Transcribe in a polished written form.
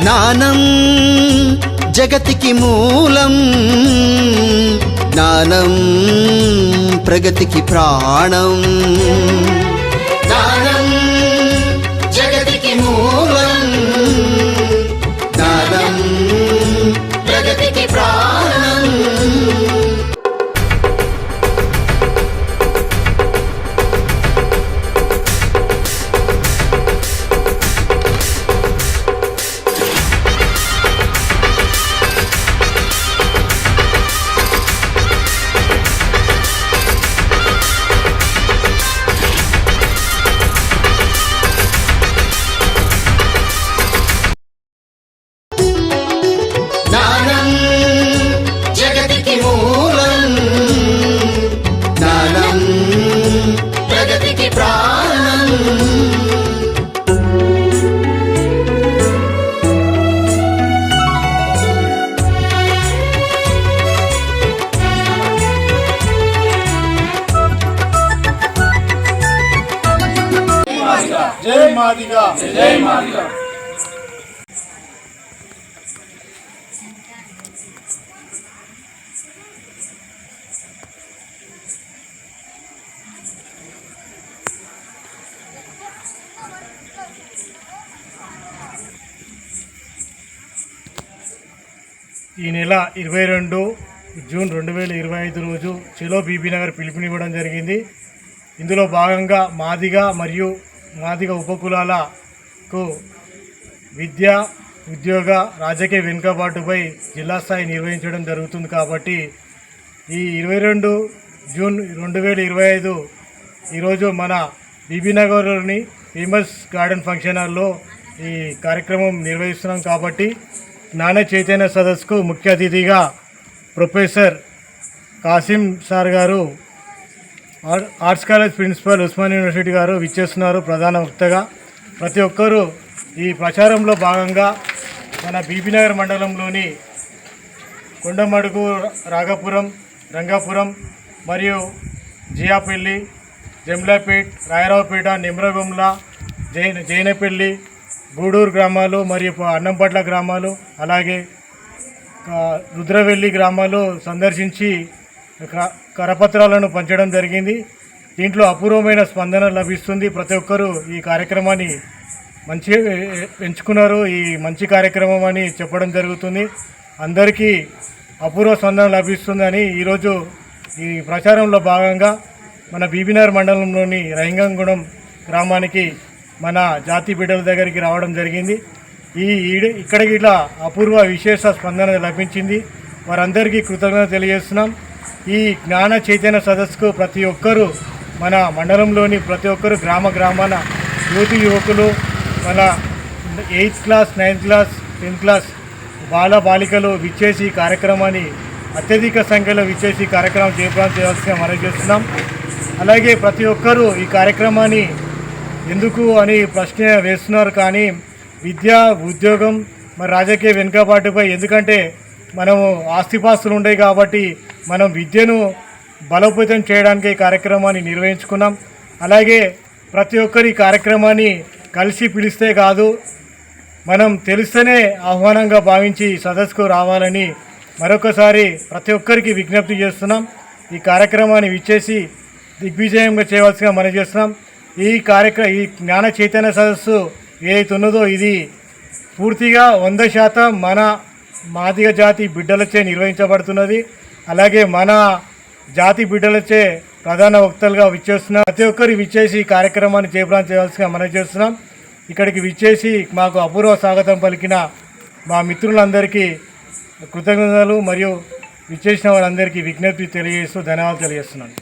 జ్ఞానం జగతికి మూలం, జ్ఞానం ప్రగతికి ప్రాణం. జ్ఞానం జగతికి మూలం, జ్ఞానం ప్రగతికి ప్రాణం. జై మాదిగా, జై మాదిగా. ఈ నెల 22 జూన్ 2025 రోజు చలో బీబీనగర్ పిలుపునివ్వడం జరిగింది. ఇందులో భాగంగా మాదిగా మరియు మాదిగ ఉపకులాలకు విద్య, ఉద్యోగ, రాజకీయ వెనుకబాటుపై జిల్లా స్థాయి నిర్వహించడం జరుగుతుంది. కాబట్టి ఈ 22 జూన్ 2025 ఈరోజు మన బీబీనగర్లోని ఫేమస్ గార్డెన్ ఫంక్షన్ హాల్లో ఈ కార్యక్రమం నిర్వహిస్తున్నాం. కాబట్టి జ్ఞాన చైతన్య సదస్సుకు ముఖ్య అతిథిగా ప్రొఫెసర్ కాసిం సార్ గారు, arts college principal, Osman university గారు విచ్చేస్తున్నారు ప్రధాన వక్తగా. ప్రతి ఒక్కరూ ఈ ప్రచారంలో భాగంగా మన బీబీనగర్ మండలంలోని కొండమడుగు, రాఘపురం, రంగాపురం మరియు జియాపల్లి, జమ్లాపేట్, రాయరావుపేట, నిమ్రగొంల, జైనపల్లి, గూడూరు గ్రామాలు మరియు అన్నంపట్ల గ్రామాలు, అలాగే రుద్రవెల్లి గ్రామాలు సందర్శించి కరపత్రాలను పంచడం జరిగింది. దీంట్లో అపూర్వమైన స్పందన లభిస్తుంది. ప్రతి ఒక్కరూ ఈ కార్యక్రమాన్ని మంచిగా ఎంచుకున్నారు. ఈ మంచి కార్యక్రమం అని చెప్పడం జరుగుతుంది. అందరికీ అపూర్వ స్పందన లభిస్తుందని ఈరోజు ఈ ప్రచారంలో భాగంగా మన బీబీనగర్ మండలంలోని రహింగంగూడెం గ్రామానికి మన జాతి బిడ్డల దగ్గరికి రావడం జరిగింది. ఇక్కడికి ఇట్లా అపూర్వ విశేష స్పందన లభించింది. వారందరికీ కృతజ్ఞత తెలియజేస్తున్నాం. ఈ జ్ఞాన చైతన్య సదస్సుకు ప్రతి ఒక్కరూ, మన మండలంలోని ప్రతి ఒక్కరు, గ్రామాన యువకులు, మన 8th class, 9th class, 10th class బాలికలు విచ్చేసి కార్యక్రమాన్ని అత్యధిక సంఖ్యలో విచ్చేసి కార్యక్రమం చేయాల్సిందిగా మనం చేస్తున్నాం. అలాగే ప్రతి ఒక్కరూ ఈ కార్యక్రమాన్ని ఎందుకు అని ప్రశ్న వేస్తున్నారు. కానీ విద్య, ఉద్యోగం, మరి రాజకీయ వెనుకబాటుపై, ఎందుకంటే మనము ఆస్తిపాస్తులు ఉండేవి కాబట్టి మనం విద్యను బలోపేతం చేయడానికి ఈ కార్యక్రమాన్ని నిర్వహించుకున్నాం. అలాగే ప్రతి ఒక్కరి కార్యక్రమాన్ని కలిసి పిలిస్తే కాదు, మనం తెలిస్తేనే ఆహ్వానంగా భావించి సదస్సుకు రావాలని మరొకసారి ప్రతి ఒక్కరికి విజ్ఞప్తి చేస్తున్నాం. ఈ కార్యక్రమాన్ని విచ్చేసి దిగ్విజయంగా చేయవలసిగా మనం చేస్తున్నాం. ఈ జ్ఞాన చైతన్య సదస్సు ఏదైతే ఉన్నదో ఇది పూర్తిగా 100% మన మాదిగ జాతి బిడ్డలచే నిర్వహించబడుతున్నది. అలాగే మన జాతి బిడ్డలచే ప్రధాన వక్తలుగా విచ్చేస్తున్నాం. ప్రతి ఒక్కరు విచ్చేసి ఈ కార్యక్రమాన్ని జయప్రదం చేయవలసిగా మనం చేస్తున్నాం. ఇక్కడికి విచ్చేసి మాకు అపూర్వ స్వాగతం పలికిన మా మిత్రులందరికీ కృతజ్ఞతలు మరియు విచ్చేసిన వారందరికీ విజ్ఞప్తి తెలియజేస్తూ ధన్యవాదాలు తెలియజేస్తున్నాను.